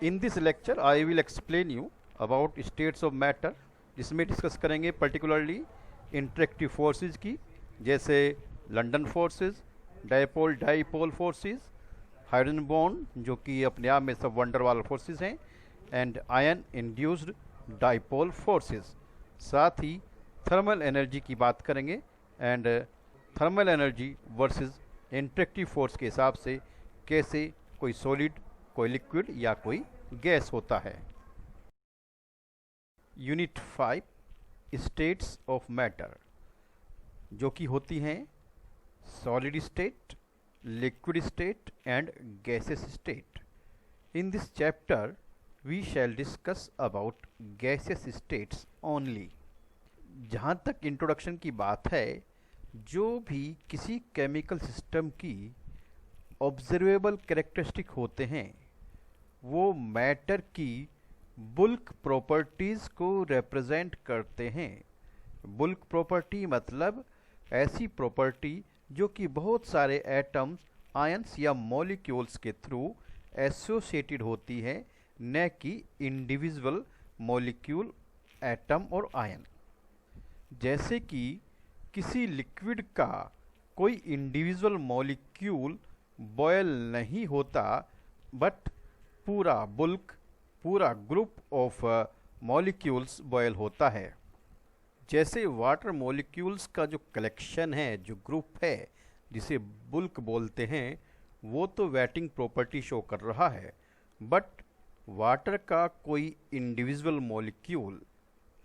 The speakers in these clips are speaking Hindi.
In this lecture I will explain you about states of matter, जिसमें डिस्कस करेंगे पर्टिकुलरली इंटरेक्टिव फोर्सेस की, जैसे London forces, dipole dipole forces, hydrogen bond जो कि अपने आप में सब वंडर वाल फोर्सेस हैं, and ion induced dipole forces. साथ ही थर्मल एनर्जी की बात करेंगे and thermal energy versus interactive force के हिसाब से कैसे कोई सॉलिड, कोई लिक्विड या कोई गैस होता है। यूनिट 5 स्टेट्स ऑफ मैटर, जो कि होती हैं solid state, liquid state and gases state. In this chapter we shall discuss about gases states only. जहाँ तक इंट्रोडक्शन की बात है, जो भी किसी केमिकल सिस्टम की ऑब्जर्वेबल कैरेक्टरिस्टिक होते हैं वो मैटर की बुल्क प्रॉपर्टीज़ को रिप्रेजेंट करते हैं। बुल्क प्रॉपर्टी मतलब ऐसी प्रॉपर्टी जो कि बहुत सारे एटम्स, आयंस या मॉलिक्यूल्स के थ्रू एसोसिएटेड होती है, न कि इंडिविजुअल मॉलिक्यूल, एटम और आयन। जैसे कि किसी लिक्विड का कोई इंडिविजुअल मॉलिक्यूल बॉयल नहीं होता, बट पूरा बुल्क, पूरा ग्रुप ऑफ मॉलिक्यूल्स बॉयल होता है। जैसे वाटर मॉलिक्यूल्स का जो कलेक्शन है, जो ग्रुप है, जिसे बुल्क बोलते हैं, वो तो वेटिंग प्रॉपर्टी शो कर रहा है, बट वाटर का कोई इंडिविजुअल मॉलिक्यूल,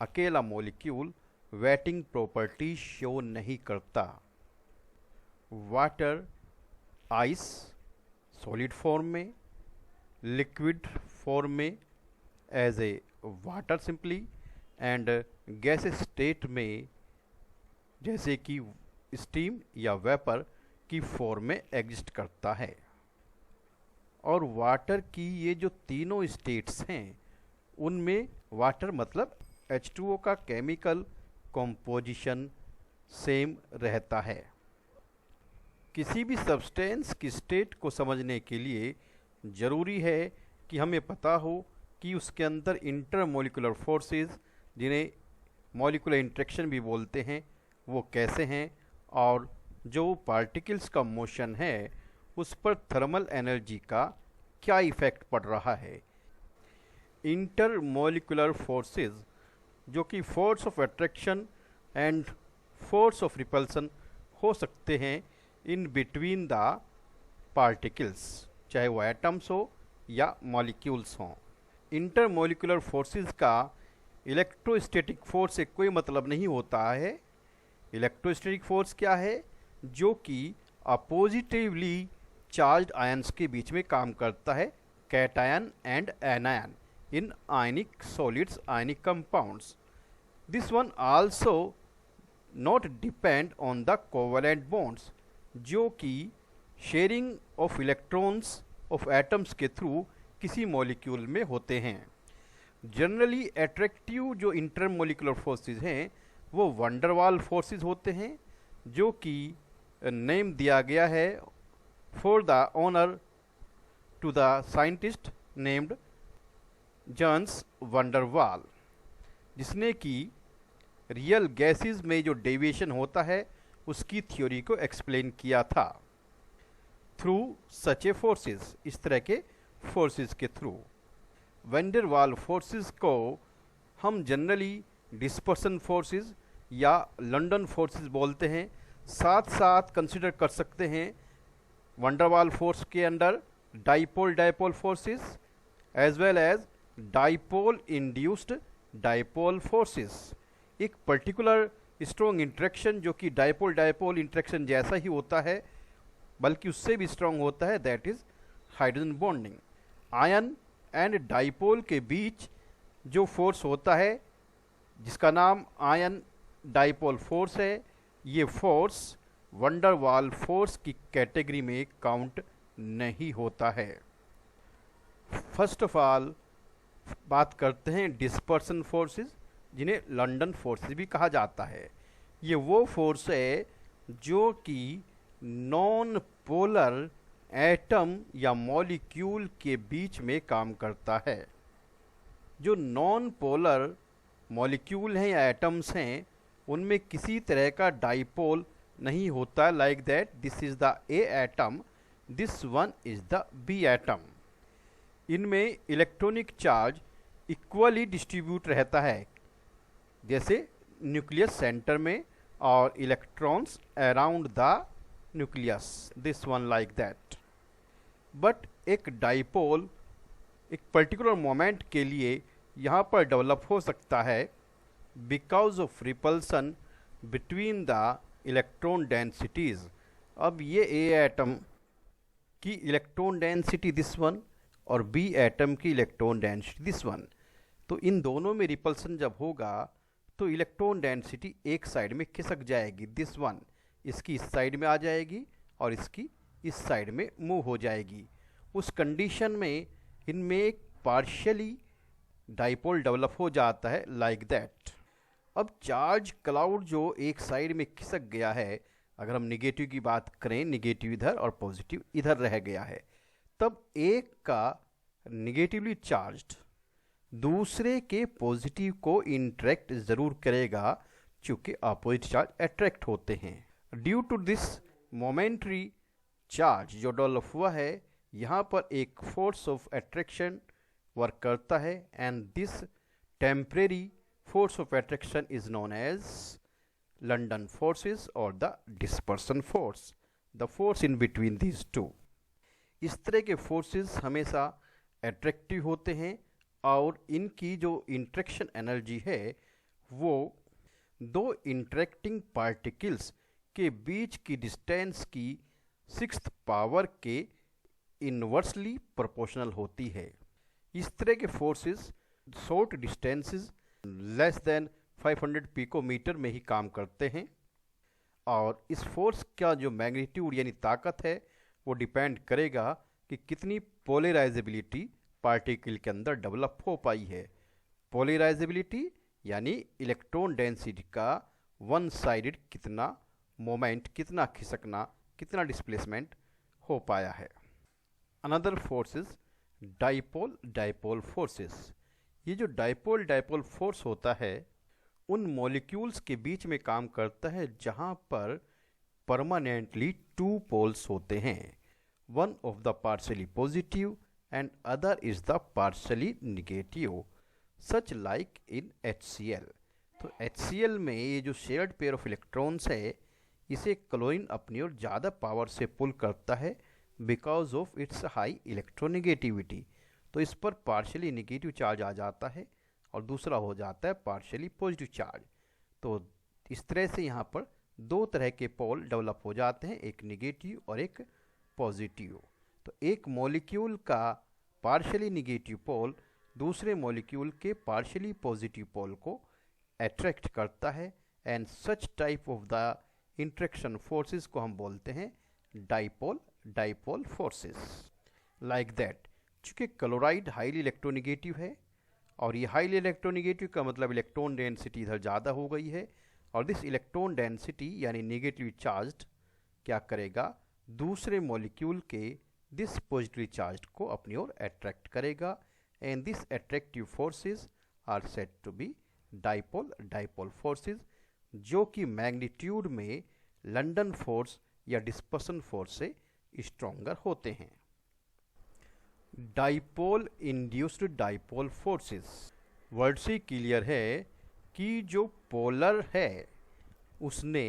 अकेला मॉलिक्यूल वेटिंग प्रॉपर्टी शो नहीं करता। वाटर आइस सॉलिड फॉर्म में, लिक्विड फॉर्म में as a water simply, and gas state में जैसे कि स्टीम या वेपर की फॉर्म में एग्जिस्ट करता है। और वाटर की ये जो तीनों स्टेट्स हैं उनमें वाटर मतलब H2O का केमिकल कंपोजिशन सेम रहता है। किसी भी सब्सटेंस की स्टेट को समझने के लिए ज़रूरी है कि हमें पता हो कि उसके अंदर इंटरमोलिकुलर फोर्सेस, जिन्हें मॉलिकुलर इंटरेक्शन भी बोलते हैं, वो कैसे हैं, और जो पार्टिकल्स का मोशन है उस पर थर्मल एनर्जी का क्या इफ़ेक्ट पड़ रहा है। इंटरमोलिकुलर फोर्सेस जो कि force of attraction and force of repulsion हो सकते हैं इन बिटवीन द पार्टिकल्स, चाहे वो एटम्स हो या मॉलिक्यूल्स हों। इंटरमोलिकुलर फोर्सेस का इलेक्ट्रोस्टैटिक फोर्स से कोई मतलब नहीं होता है। इलेक्ट्रोस्टैटिक फोर्स क्या है? जो कि अपोजिटिवली चार्ज्ड आयंस के बीच में काम करता है, cation and anion in ionic solids, ionic compounds. This one also not depend on the covalent bonds, जो कि sharing of electrons of atoms के थ्रू किसी मॉलिक्यूल में होते हैं। जनरली एट्रैक्टिव जो इंटरमोलिकुलर फोर्सेस हैं वो वंडरवाल फोर्सेस होते हैं, जो कि नेम दिया गया है for the honour to the scientist named Johannes van der Waals, जिसने कि रियल गैसेस में जो डेविएशन होता है उसकी थ्योरी को एक्सप्लेन किया था थ्रू सच ए फोर्सेस, इस तरह के फोर्सेस के थ्रू। वंडर वाल फोर्सेस को हम जनरली डिस्पर्सन फोर्सेस या लंदन फोर्सेस बोलते हैं। साथ साथ कंसिडर कर सकते हैं वंडर वाल फोर्स के under dipole dipole forces as well as dipole induced dipole forces. एक पर्टिकुलर स्ट्रॉन्ग इंट्रैक्शन जो कि डाइपोल डाइपोल इंट्रैक्शन जैसा ही होता है, बल्कि उससे भी स्ट्रॉन्ग होता है, that is hydrogen bonding. Ion and dipole के बीच जो फोर्स होता है, जिसका नाम आयन डाइपोल फोर्स है, ये फोर्स वंडर वाल फोर्स की कैटेगरी में काउंट नहीं होता है। फर्स्ट ऑफ ऑल बात करते हैं डिस्पर्सन फोर्सेस, जिन्हें लंदन फोर्सेस भी कहा जाता है। ये वो फोर्स है जो कि नॉन पोलर एटम या मॉलिक्यूल के बीच में काम करता है। जो नॉन पोलर मॉलिक्यूल हैं या एटम्स हैं उनमें किसी तरह का डाइपोल नहीं होता, like that this is the A atom, this one is the B atom. इनमें इलेक्ट्रॉनिक चार्ज इक्वली डिस्ट्रीब्यूट रहता है, जैसे न्यूक्लियस सेंटर में और electrons around the nucleus, this one like that. But एक डाइपोल एक पर्टिकुलर मोमेंट के लिए यहाँ पर डेवलप हो सकता है because of repulsion between the electron densities. अब ये ए एटम की इलेक्ट्रॉन डेंसिटी दिस वन और बी एटम की इलेक्ट्रॉन डेंसिटी दिस वन, तो इन दोनों में रिपल्सन जब होगा तो इलेक्ट्रॉन डेंसिटी एक साइड में खिसक जाएगी, दिस वन इसकी इस साइड में आ जाएगी और इसकी इस साइड में मूव हो जाएगी। उस कंडीशन में इनमें एक पार्शियली डाइपोल डेवलप हो जाता है, लाइक दैट। अब चार्ज क्लाउड जो एक साइड में खिसक गया है, अगर हम निगेटिव की बात करें, निगेटिव इधर और पॉजिटिव इधर रह गया है, तब एक का निगेटिवली चार्ज्ड दूसरे के पॉजिटिव को इंटरेक्ट ज़रूर करेगा, चूँकि अपोजिट चार्ज अट्रैक्ट होते हैं। Due to this momentary charge जो डेवलप हुआ है, यहाँ पर एक फोर्स ऑफ अट्रैक्शन वर्क करता है, and this temporary force of attraction is known as London forces or the dispersion force, the force in between these two। इस तरह के forces हमेशा attractive होते हैं और इनकी जो interaction energy है वो दो interacting particles के बीच की distance की 6th पावर के inversely proportional होती है। इस तरह के forces short distances less than 500 picometre में ही काम करते हैं, और इस फोर्स का जो मैग्नीट्यूड यानी ताकत है वो डिपेंड करेगा कि कितनी पोलराइजेबिलिटी पार्टिकल के अंदर डेवलप हो पाई है। पोलराइजेबिलिटी यानी इलेक्ट्रॉन डेंसिटी का वन साइडेड कितना मोमेंट, कितना खिसकना, कितना डिस्प्लेसमेंट हो पाया है। Another forces dipole dipole forces. ये जो डाइपोल डाइपोल फोर्स होता है उन मॉलिक्यूल्स के बीच में काम करता है जहाँ पर परमानेंटली टू पोल्स होते हैं, one of the partially positive and other is the partially negative, such like in HCl। तो HCl में ये जो शेयर्ड पेयर ऑफ इलेक्ट्रॉन्स है इसे क्लोरीन अपनी ओर ज़्यादा पावर से पुल करता है because of its high electronegativity. तो इस पर पार्शियली निगेटिव चार्ज आ जाता है और दूसरा हो जाता है पार्शियली पॉजिटिव चार्ज। तो इस तरह से यहाँ पर दो तरह के पोल डेवलप हो जाते हैं, एक निगेटिव और एक पॉजिटिव। तो एक मॉलिक्यूल का पार्शियली निगेटिव पोल दूसरे मॉलिक्यूल के पार्शियली पॉजिटिव पोल को अट्रैक्ट करता है, and such type of the interaction forces को हम बोलते हैं dipole dipole forces, like that. चूँकि क्लोराइड हाईली इलेक्ट्रोनिगेटिव है और ये हाईली इलेक्ट्रोनिगेटिव का मतलब इलेक्ट्रॉन डेंसिटी इधर ज़्यादा हो गई है, और दिस इलेक्ट्रॉन डेंसिटी यानी नेगेटिवली चार्ज्ड क्या करेगा, दूसरे मॉलिक्यूल के दिस पॉजिटिवली चार्ज्ड को अपनी ओर अट्रैक्ट करेगा, and this attractive forces are said to be dipole dipole forces, जो कि मैग्नीट्यूड में लंदन फोर्स या डिस्पर्सन फोर्स से स्ट्रॉन्गर होते हैं। Dipole induced dipole forces, word से क्लियर है कि जो पोलर है उसने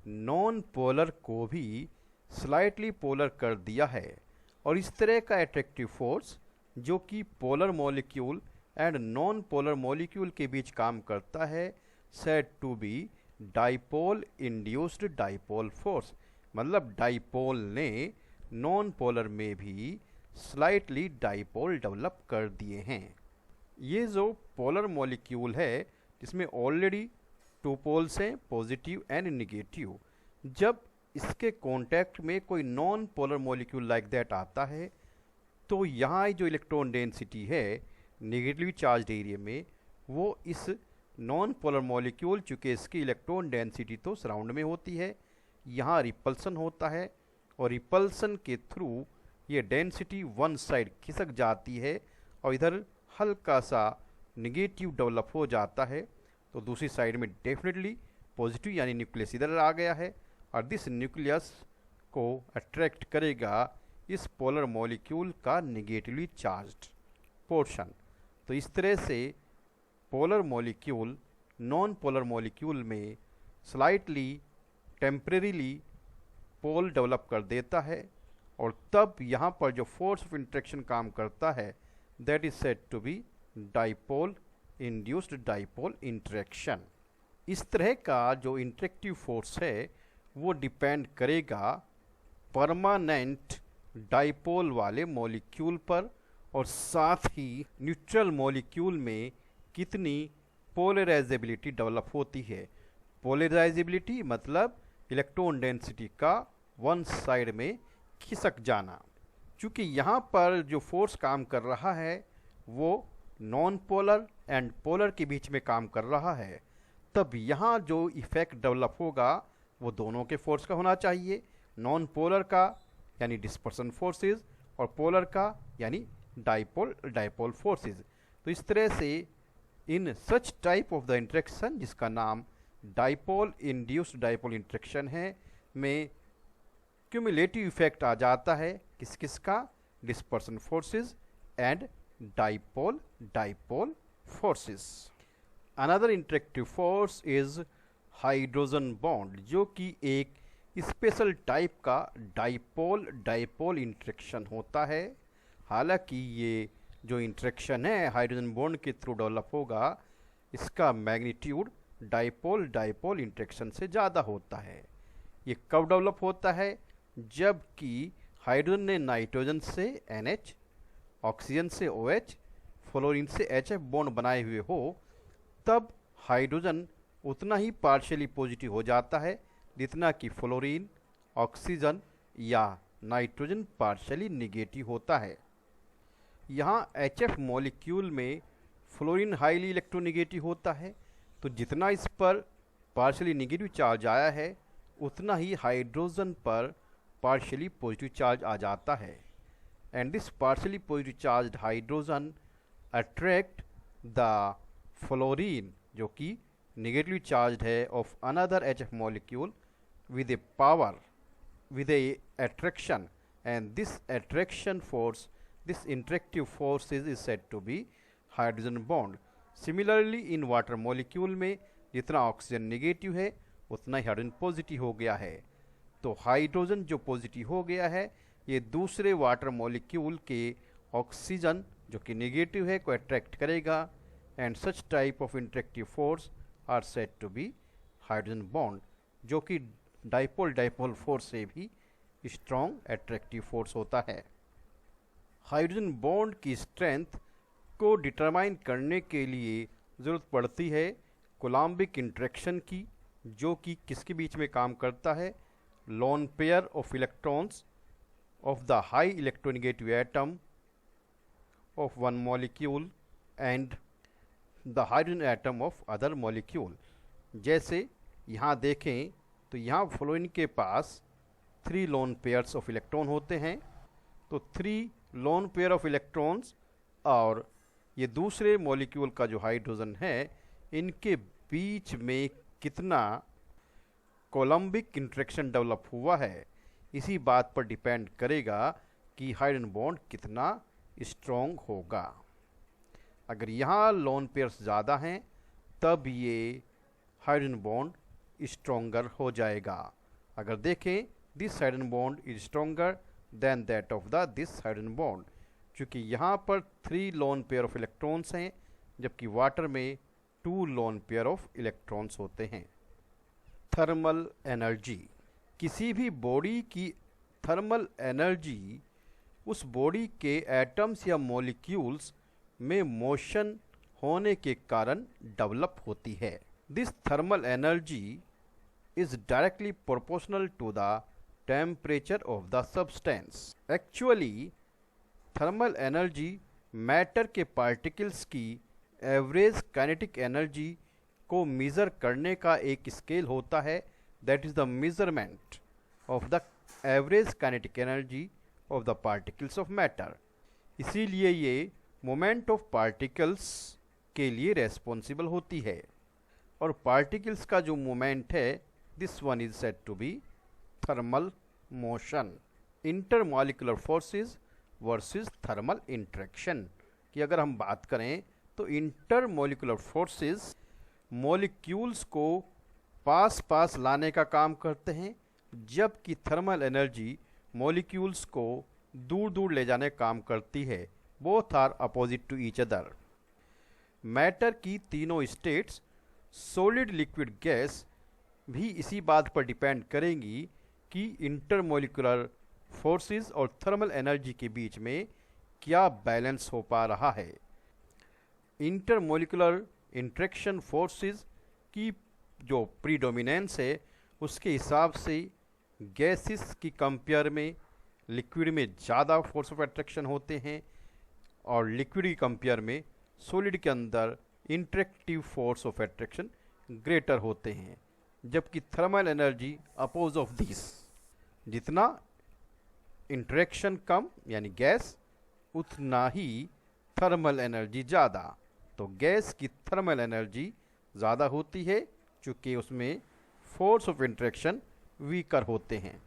नॉन पोलर को भी स्लाइटली पोलर कर दिया है, और इस तरह का अट्रैक्टिव फोर्स जो कि polar molecule and non polar molecule के बीच काम करता है said to be dipole induced dipole force. मतलब डाइपोल ने नॉन पोलर में भी स्लाइटली डाइपोल डेवलप कर दिए हैं। ये जो पोलर मॉलिक्यूल है जिसमें ऑलरेडी टू पोल्स हैं, पॉजिटिव एंड निगेटिव, जब इसके कांटेक्ट में कोई non polar molecule like that आता है तो यहाँ जो इलेक्ट्रॉन डेंसिटी है नेगेटिवली चार्ज एरिया में वो इस नॉन पोलर मॉलिक्यूल, चूँकि इसकी इलेक्ट्रॉन डेंसिटी तो सराउंड में होती है, यहाँ रिपल्सन होता है, और रिपल्सन के थ्रू ये डेंसिटी वन साइड खिसक जाती है और इधर हल्का सा निगेटिव डेवलप हो जाता है, तो दूसरी साइड में डेफिनेटली पॉजिटिव यानी न्यूक्लियस इधर आ गया है और दिस न्यूक्लियस को अट्रैक्ट करेगा इस पोलर मॉलिक्यूल का निगेटिवली चार्ज्ड पोर्शन। तो इस तरह से polar molecule non polar molecule में स्लाइटली टेम्परेरीली पोल डेवलप कर देता है और तब यहाँ पर जो फोर्स ऑफ इंटरेक्शन काम करता है that is said to be dipole induced dipole interaction. इस तरह का जो इंटरेक्टिव फोर्स है वो डिपेंड करेगा परमानेंट डाइपोल वाले मॉलिक्यूल पर और साथ ही न्यूट्रल मॉलिक्यूल में कितनी पोलराइजेबिलिटी डेवलप होती है। पोलराइजेबिलिटी मतलब इलेक्ट्रॉन डेंसिटी का वन साइड में खिसक जाना। चूँकि यहाँ पर जो फोर्स काम कर रहा है वो नॉन पोलर एंड पोलर के बीच में काम कर रहा है, तब यहाँ जो इफेक्ट डेवलप होगा वो दोनों के फोर्स का होना चाहिए, नॉन पोलर का यानी डिस्पर्सन फोर्सेस और पोलर का यानी डाइपोल फोर्सेस। तो इस तरह से in such type of the interaction जिसका नाम डाइपोल इंड्यूस्ड डाइपोल इंटरेक्शन है में क्यूमुलेटिव इफेक्ट आ जाता है किस किस का, dispersion forces and dipole forces. Another interactive force is hydrogen bond जो कि एक स्पेशल टाइप का डाइपोल इंटरेक्शन होता है। हालांकि ये जो इंटरेक्शन है हाइड्रोजन बॉन्ड के थ्रू डेवलप होगा इसका मैग्नीट्यूड डाइपोल इंटरेक्शन से ज़्यादा होता है। ये कब डेवलप होता है, जबकि हाइड्रोजन ने नाइट्रोजन से NH, ऑक्सीजन से OH, फ्लोरीन से HF बॉन्ड बनाए हुए हो, तब हाइड्रोजन उतना ही पार्शियली पॉजिटिव हो जाता है जितना कि फ्लोरीन, ऑक्सीजन या नाइट्रोजन पार्शियली निगेटिव होता है। यहाँ HF मॉलिक्यूल में फ्लोरीन हाईली इलेक्ट्रोनिगेटिव होता है, तो जितना इस पर पार्शियली निगेटिव चार्ज आया है उतना ही हाइड्रोजन पर पार्शियली पॉजिटिव चार्ज आ जाता है and this partially positive charged hydrogen attract the fluorine जो कि नेगेटिवली चार्ज्ड है of another HF molecule with a power, with a attraction, and this attraction force, this interactive force is said to be hydrogen bond. Similarly in water molecule में जितना ऑक्सीजन नेगेटिव है उतना ही हाइड्रोजन पॉजिटिव हो गया है, तो हाइड्रोजन जो पॉजिटिव हो गया है ये दूसरे वाटर मॉलिक्यूल के ऑक्सीजन जो कि नेगेटिव है को अट्रैक्ट करेगा and such type of interactive force are said to be hydrogen bond जो कि डाइपोल फोर्स से भी स्ट्रॉन्ग अट्रैक्टिव फोर्स होता है। हाइड्रोजन बॉन्ड की स्ट्रेंथ को डिटरमाइन करने के लिए ज़रूरत पड़ती है कोलम्बिक इंटरेक्शन की, जो कि किसके बीच में काम करता है, lone pair of electrons of the high electronegative atom of one molecule and the hydrogen atom of other molecule. जैसे यहाँ देखें तो यहाँ फ्लोरीन के पास 3 लोन पेयर्स ऑफ इलेक्ट्रॉन होते हैं, तो 3 लोन पेयर ऑफ इलेक्ट्रॉन्स और ये दूसरे मॉलिक्यूल का जो हाइड्रोजन है इनके बीच में कितना कोलम्बिक इंटरेक्शन डेवलप हुआ है, इसी बात पर डिपेंड करेगा कि हाइड्रोजन बॉन्ड कितना स्ट्रॉन्ग होगा। अगर यहाँ लोन पेयर्स ज़्यादा हैं तब ये हाइड्रोजन बॉन्ड स्ट्रॉन्गर हो जाएगा। अगर देखें this hydrogen bond is stronger than that of the this hydrogen bond, क्योंकि यहाँ पर 3 लोन पेयर ऑफ इलेक्ट्रॉन्स हैं जबकि वाटर में 2 लोन पेयर ऑफ इलेक्ट्रॉन्स होते हैं। थर्मल एनर्जी, किसी भी बॉडी की थर्मल एनर्जी उस बॉडी के एटम्स या मॉलिक्यूल्स में मोशन होने के कारण डेवलप होती है। This thermal energy is directly proportional to the temperature of the substance. Actually, thermal energy matter के पार्टिकल्स की एवरेज काइनेटिक एनर्जी को मेज़र करने का एक स्केल होता है, that is the measurement of the average kinetic energy of the particles of matter. इसीलिए ये मोमेंट ऑफ पार्टिकल्स के लिए रेस्पॉन्सिबल होती है। और पार्टिकल्स का जो मोमेंट है, this one is said to be thermal motion. Intermolecular forces versus thermal interaction की अगर हम बात करें तो इंटरमॉलिक्यूलर फोर्सेस मॉलिक्यूल्स को पास पास लाने का काम करते हैं, जबकि थर्मल एनर्जी मॉलिक्यूल्स को दूर दूर ले जाने का काम करती है। Both are opposite to each other. Matter की तीनों स्टेट्स सॉलिड, लिक्विड, गैस भी इसी बात पर डिपेंड करेंगी कि इंटरमॉलिक्यूलर फोर्सेस और थर्मल एनर्जी के बीच में क्या बैलेंस हो पा रहा है। इंटरमॉलिक्यूलर इंटरेक्शन फोर्सेस की जो प्रीडोमिनेंस है, उसके हिसाब से गैसेस की कंपेयर में लिक्विड में ज़्यादा फोर्स ऑफ अट्रैक्शन होते हैं और लिक्विड की कंपेयर में सॉलिड के अंदर interactive force of attraction greater होते हैं, जबकि thermal energy oppose of this. जितना इंटरेक्शन कम यानी गैस, उतना ही थर्मल एनर्जी ज़्यादा। तो गैस की थर्मल एनर्जी ज़्यादा होती है, चूँकि उसमें फोर्स ऑफ इंटरेक्शन वीकर होते हैं।